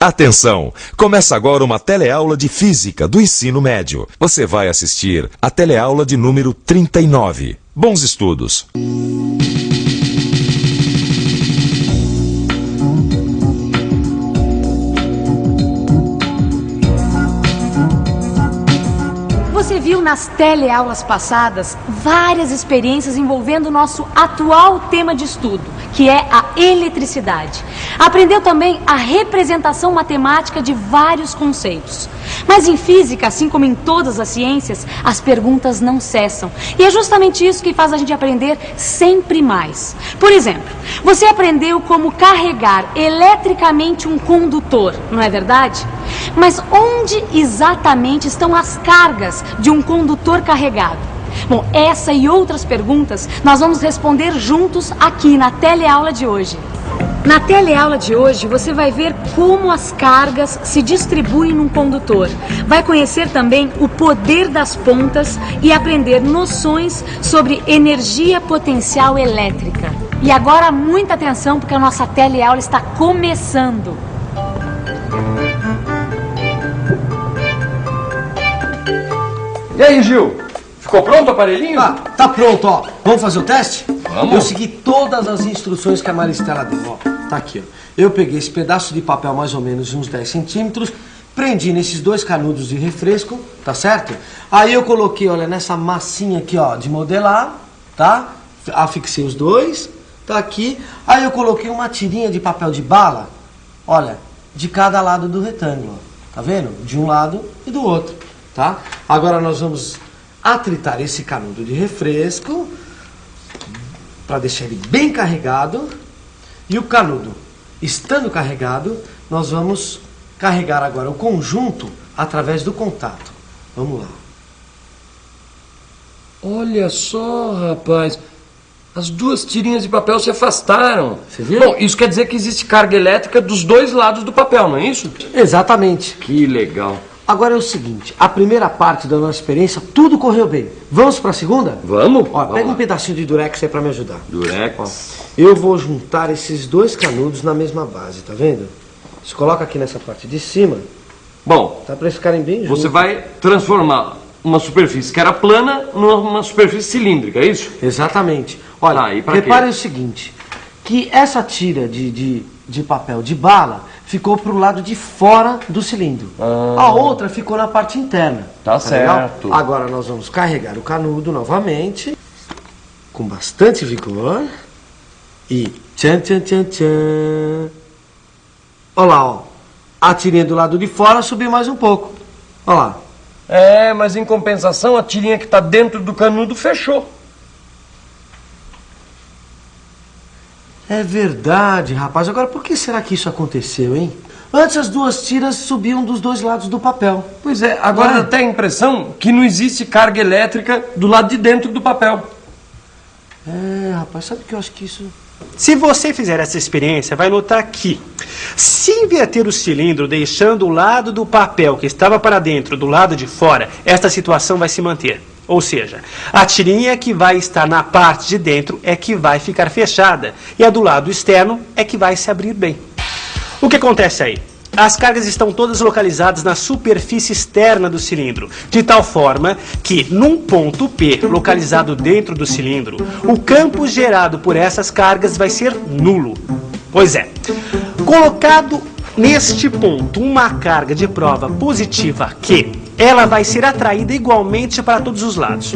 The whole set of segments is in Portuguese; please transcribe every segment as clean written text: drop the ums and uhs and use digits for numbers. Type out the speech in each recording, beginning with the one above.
Atenção! Começa agora uma teleaula de Física do ensino médio. Você vai assistir a teleaula de número 39. Bons estudos! Você viu nas teleaulas passadas várias experiências envolvendo o nosso atual tema de estudo, que é a eletricidade. Aprendeu também a representação matemática de vários conceitos. Mas em física, assim como em todas as ciências, as perguntas não cessam. E é justamente isso que faz a gente aprender sempre mais. Por exemplo, você aprendeu como carregar eletricamente um condutor, não é verdade? Mas onde exatamente estão as cargas de um condutor carregado? Bom, essa e outras perguntas nós vamos responder juntos aqui na teleaula de hoje. Na teleaula de hoje você vai ver como as cargas se distribuem num condutor. Vai conhecer também o poder das pontas e aprender noções sobre energia potencial elétrica. E agora muita atenção porque a nossa teleaula está começando. E aí, Gil? Ficou pronto o aparelhinho? Ah, tá pronto, ó. Vamos fazer o teste? Vamos. Eu segui todas as instruções que a Maristela deu, ó. Tá aqui, ó. Eu peguei esse pedaço de papel mais ou menos uns 10 centímetros, prendi nesses dois canudos de refresco, tá certo? Aí eu coloquei, olha, nessa massinha aqui, ó, de modelar, tá? Afixei os dois, tá aqui. Aí eu coloquei uma tirinha de papel de bala, olha, de cada lado do retângulo, ó. Tá vendo? De um lado e do outro, tá? Agora nós vamos atritar esse canudo de refresco para deixar ele bem carregado. E o canudo estando carregado, nós vamos carregar agora o conjunto através do contato. Vamos lá. Olha só, rapaz. As duas tirinhas de papel se afastaram. Você viu? Bom, isso quer dizer que existe carga elétrica dos dois lados do papel, não é isso? Exatamente. Que legal. Agora é o seguinte, a primeira parte da nossa experiência, tudo correu bem. Vamos para a segunda? Vamos? Ó, pega um pedacinho de durex aí para me ajudar. Durex. Ó, eu vou juntar esses dois canudos na mesma base, tá vendo? Você coloca aqui nessa parte de cima, Bom, tá, para eles ficarem bem juntos. você vai transformar uma superfície que era plana numa superfície cilíndrica, é isso? Exatamente. Olha, Ah, e pra repare quê? o seguinte, que essa tira de papel de bala ficou pro lado de fora do cilindro. A outra ficou na parte interna. Tá legal? certo. Agora nós vamos carregar o canudo novamente, com bastante vigor. E tchan, tchan, tchan, tchan. Olha lá, ó. A tirinha do lado de fora subiu mais um pouco. Olha lá. É, mas em compensação a tirinha que está dentro do canudo fechou. É verdade, rapaz. Agora, por que será que isso aconteceu, hein? Antes as duas tiras subiam dos dois lados do papel. Pois é, agora Ué? dá até a impressão que não existe carga elétrica do lado de dentro do papel. É, rapaz, sabe que eu acho que isso... Se você fizer essa experiência, vai notar que, se inverter o cilindro deixando o lado do papel que estava para dentro do lado de fora, esta situação vai se manter. Ou seja, a tirinha que vai estar na parte de dentro é que vai ficar fechada e a do lado externo é que vai se abrir bem. O que acontece aí? As cargas estão todas localizadas na superfície externa do cilindro, de tal forma que, num ponto P, localizado dentro do cilindro, o campo gerado por essas cargas vai ser nulo. Pois é, colocado neste ponto uma carga de prova positiva Q, ela vai ser atraída igualmente para todos os lados.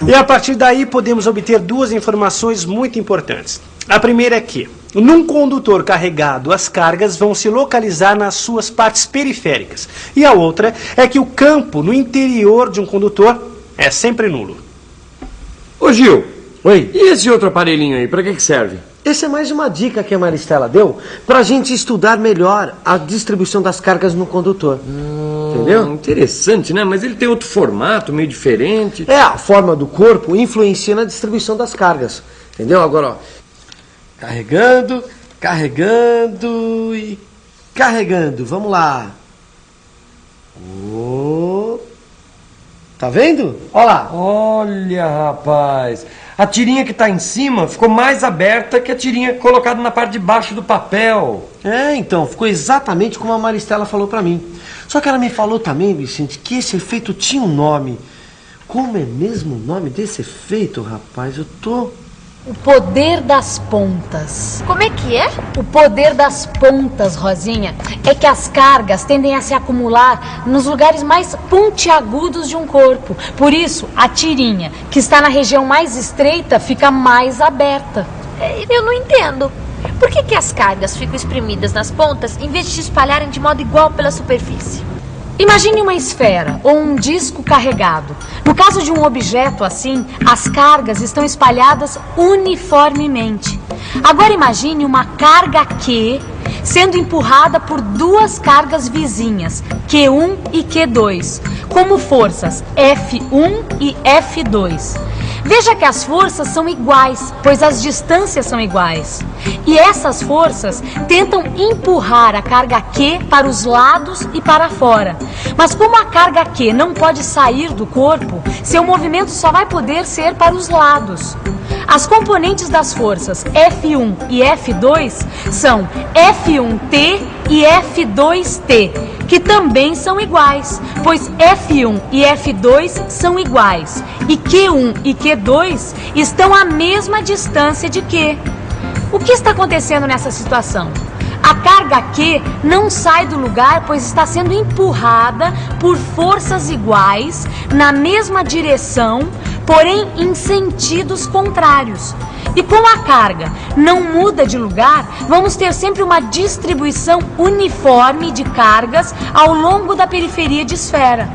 E a partir daí podemos obter duas informações muito importantes. A primeira é que, num condutor carregado, as cargas vão se localizar nas suas partes periféricas. E a outra é que o campo no interior de um condutor é sempre nulo. Ô Gil, Oi? e esse outro aparelhinho aí, pra que serve? Essa é mais uma dica que a Maristela deu pra gente estudar melhor a distribuição das cargas no condutor. Entendeu? Interessante, né? Mas ele tem outro formato, meio diferente. É, a forma do corpo influencia na distribuição das cargas. Entendeu? Agora, ó. Carregando, carregando e carregando. Vamos lá. Tá vendo? Olha lá. Olha, rapaz, A tirinha que está em cima ficou mais aberta que a tirinha colocada na parte de baixo do papel. Então, ficou exatamente como a Maristela falou pra mim. Só que ela me falou também, Vicente, que esse efeito tinha um nome. Como é mesmo o nome desse efeito, rapaz? Eu tô... O poder das pontas. Como é que é? O poder das pontas, Rosinha, é que as cargas tendem a se acumular nos lugares mais pontiagudos de um corpo. Por isso, a tirinha, que está na região mais estreita, fica mais aberta. Eu não entendo. Por que as cargas ficam espremidas nas pontas em vez de se espalharem de modo igual pela superfície? Imagine uma esfera ou um disco carregado. No caso de um objeto assim, as cargas estão espalhadas uniformemente. Agora imagine uma carga Q sendo empurrada por duas cargas vizinhas, Q1 e Q2, como forças F1 e F2. Veja que as forças são iguais, pois as distâncias são iguais. E essas forças tentam empurrar a carga Q para os lados e para fora. Mas como a carga Q não pode sair do corpo, seu movimento só vai poder ser para os lados. As componentes das forças F1 e F2 são F1T e F2T, que também são iguais, pois F1 e F2 são iguais, e Q1 e Q2 estão à mesma distância de Q. O que está acontecendo nessa situação? A carga Q não sai do lugar, pois está sendo empurrada por forças iguais, na mesma direção, porém em sentidos contrários. E como a carga não muda de lugar, vamos ter sempre uma distribuição uniforme de cargas ao longo da periferia de esfera.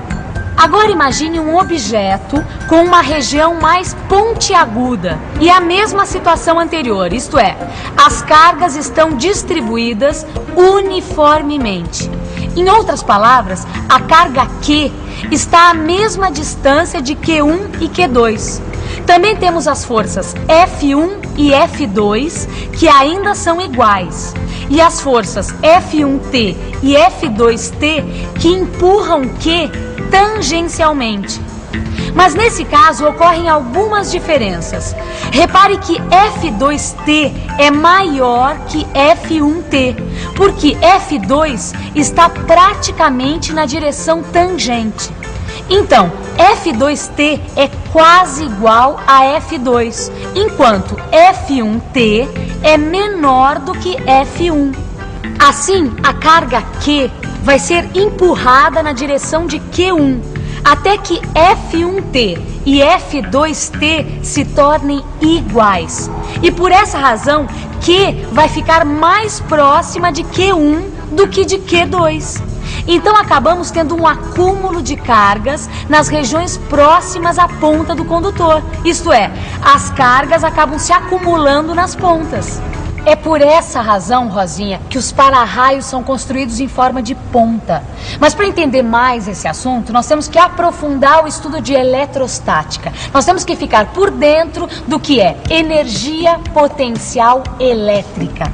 Agora imagine um objeto com uma região mais pontiaguda e a mesma situação anterior, isto é, as cargas estão distribuídas uniformemente. Em outras palavras, a carga Q está à mesma distância de Q1 e Q2. Também temos as forças F1 e F2, que ainda são iguais, e as forças F1T e F2T, que empurram Q tangencialmente. Mas nesse caso ocorrem algumas diferenças. Repare que F2T é maior que F1T, porque F2 está praticamente na direção tangente. Então, F2T é quase igual a F2, enquanto F1T é menor do que F1. Assim, a carga Q vai ser empurrada na direção de Q1, até que F1T e F2T se tornem iguais. E por essa razão, Q vai ficar mais próxima de Q1 do que de Q2. Então acabamos tendo um acúmulo de cargas nas regiões próximas à ponta do condutor. Isto é, as cargas acabam se acumulando nas pontas. É por essa razão, Rosinha, que os para-raios são construídos em forma de ponta. Mas para entender mais esse assunto, nós temos que aprofundar o estudo de eletrostática. Nós temos que ficar por dentro do que é energia potencial elétrica.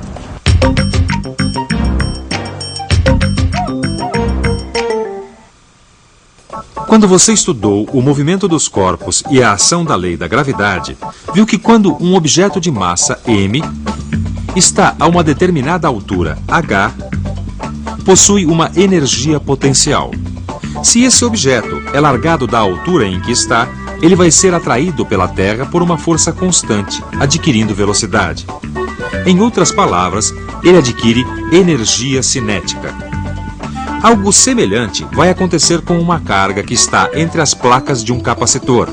Quando você estudou o movimento dos corpos e a ação da lei da gravidade, viu que quando um objeto de massa m está a uma determinada altura h, possui uma energia potencial. Se esse objeto é largado da altura em que está, ele vai ser atraído pela Terra por uma força constante, adquirindo velocidade. Em outras palavras, ele adquire energia cinética. Algo semelhante vai acontecer com uma carga que está entre as placas de um capacitor.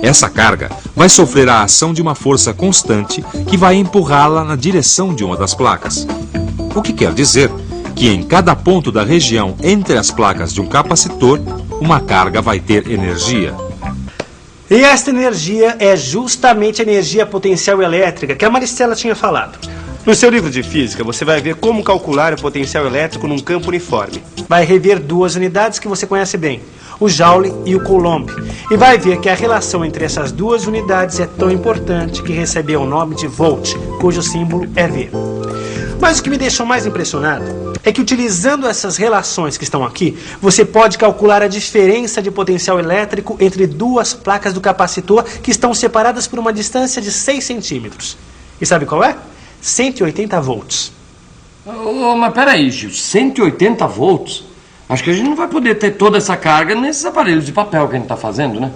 Essa carga vai sofrer a ação de uma força constante que vai empurrá-la na direção de uma das placas. O que quer dizer que em cada ponto da região entre as placas de um capacitor, uma carga vai ter energia. E esta energia é justamente a energia potencial elétrica que a Maristela tinha falado. No seu livro de física, você vai ver como calcular o potencial elétrico num campo uniforme. Vai rever duas unidades que você conhece bem, o Joule e o Coulomb. E vai ver que a relação entre essas duas unidades é tão importante que recebeu o nome de volt, cujo símbolo é V. Mas o que me deixou mais impressionado é que, utilizando essas relações que estão aqui, você pode calcular a diferença de potencial elétrico entre duas placas do capacitor que estão separadas por uma distância de 6 centímetros. E sabe qual é? 180 volts. Mas peraí, Gil, 180 volts? Acho que a gente não vai poder ter toda essa carga nesses aparelhos de papel que a gente está fazendo, né?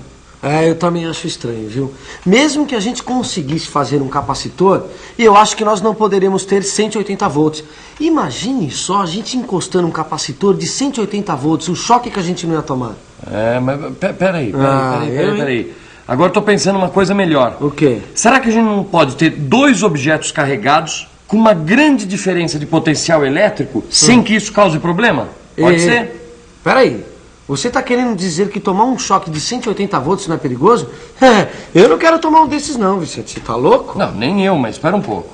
Eu também acho estranho, viu? Mesmo que a gente conseguisse fazer um capacitor, eu acho que nós não poderíamos ter 180 volts. Imagine só a gente encostando um capacitor de 180 volts, o choque que a gente não ia tomar. Mas peraí. Agora eu tô pensando uma coisa melhor. O quê? Será que a gente não pode ter 2 objetos carregados com uma grande diferença de potencial elétrico sem que isso cause problema? Pode ser? Peraí, você tá querendo dizer que tomar um choque de 180 volts não é perigoso? Eu não quero tomar um desses não, Vicente. Você tá louco? Não, nem eu, mas espera um pouco.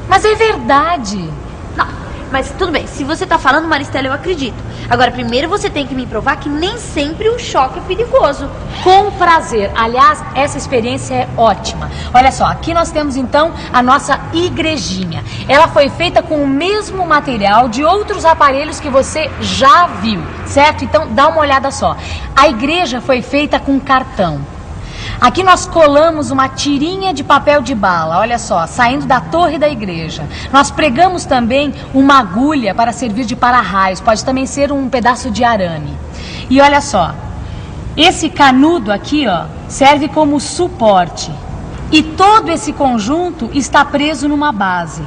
Mas é verdade. Não, mas tudo bem. Se você tá falando, Maristela, eu acredito. Agora, primeiro você tem que me provar que nem sempre um choque é perigoso. Com prazer. Aliás, essa experiência é ótima. Olha só, aqui nós temos então a nossa igrejinha. Ela foi feita com o mesmo material de outros aparelhos que você já viu, certo? Então dá uma olhada só. A igreja foi feita com cartão. Aqui nós colamos uma tirinha de papel de bala, olha só, saindo da torre da igreja. Nós pregamos também uma agulha para servir de para-raios, pode também ser um pedaço de arame. E olha só, esse canudo aqui, ó, serve como suporte. E todo esse conjunto está preso numa base.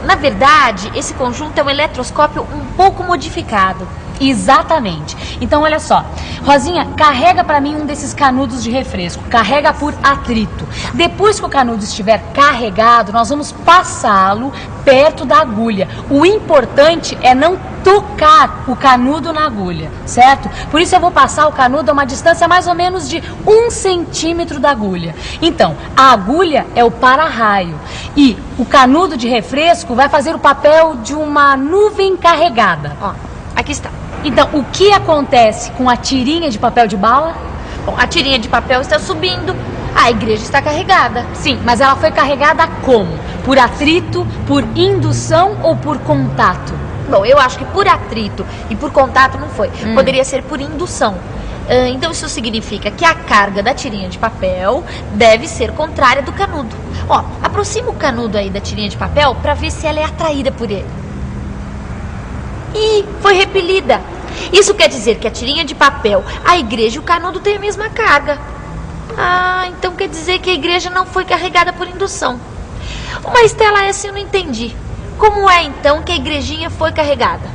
Na verdade, esse conjunto é um eletroscópio um pouco modificado. Exatamente. Então, olha só. Rosinha, carrega para mim um desses canudos de refresco. Carrega por atrito. Depois que o canudo estiver carregado, nós vamos passá-lo perto da agulha. O importante é não tocar o canudo na agulha, certo? Por isso eu vou passar o canudo a uma distância mais ou menos de 1 centímetro da agulha. Então, a agulha é o para-raio e o canudo de refresco vai fazer o papel de uma nuvem carregada. Ó, aqui está. Então, o que acontece com a tirinha de papel de bala? Bom, a tirinha de papel está subindo, a igreja está carregada. Sim, mas ela foi carregada como? Por atrito, por indução ou por contato? Bom, eu acho que por atrito e por contato não foi. Poderia ser por indução. Então isso significa que a carga da tirinha de papel deve ser contrária do canudo. Ó, aproxima o canudo aí da tirinha de papel para ver se ela é atraída por ele. Ih, foi repelida. Isso quer dizer que a tirinha de papel, a igreja e o canudo têm a mesma carga. Ah, então quer dizer que a igreja não foi carregada por indução. Mas Estela, essa eu não entendi. Como é então que a igrejinha foi carregada?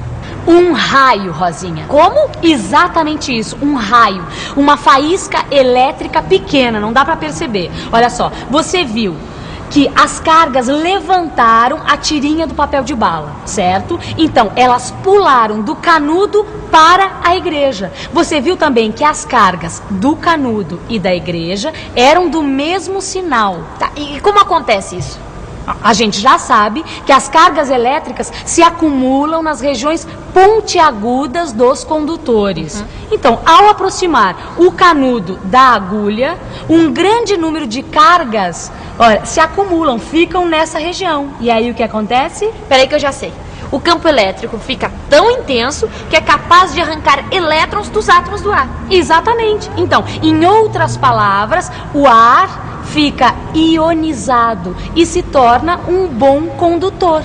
Um raio, Rosinha. Como? Exatamente isso, um raio. Uma faísca elétrica pequena, não dá pra perceber. Olha só, você viu que as cargas levantaram a tirinha do papel de bala, certo? Então, elas pularam do canudo para a igreja. Você viu também que as cargas do canudo e da igreja eram do mesmo sinal. Tá, e como acontece isso? A gente já sabe que as cargas elétricas se acumulam nas regiões pontiagudas dos condutores. Então, ao aproximar o canudo da agulha, um grande número de cargas, olha, se acumulam, ficam nessa região. E aí o que acontece? Peraí que eu já sei. O campo elétrico fica tão intenso que é capaz de arrancar elétrons dos átomos do ar. Exatamente. Então, em outras palavras, o ar fica ionizado e se torna um bom condutor.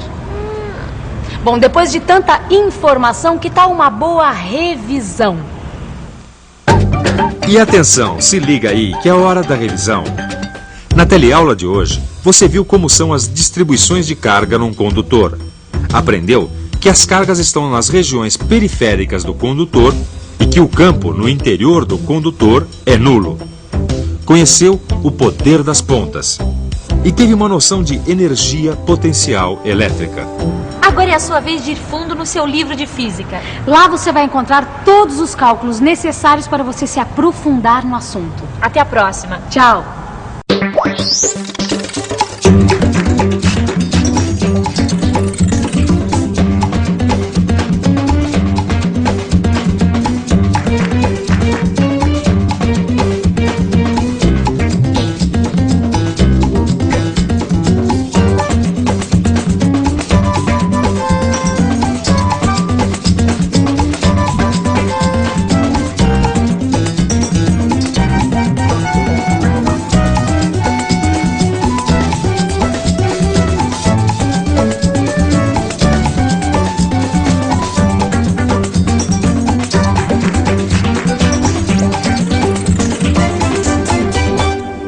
Bom, depois de tanta informação, que tal uma boa revisão? E atenção, se liga aí que é hora da revisão. Na teleaula de hoje, você viu como são as distribuições de carga num condutor. Aprendeu que as cargas estão nas regiões periféricas do condutor e que o campo no interior do condutor é nulo. Conheceu o poder das pontas e teve uma noção de energia potencial elétrica. Agora é a sua vez de ir fundo no seu livro de física. Lá você vai encontrar todos os cálculos necessários para você se aprofundar no assunto. Até a próxima. Tchau.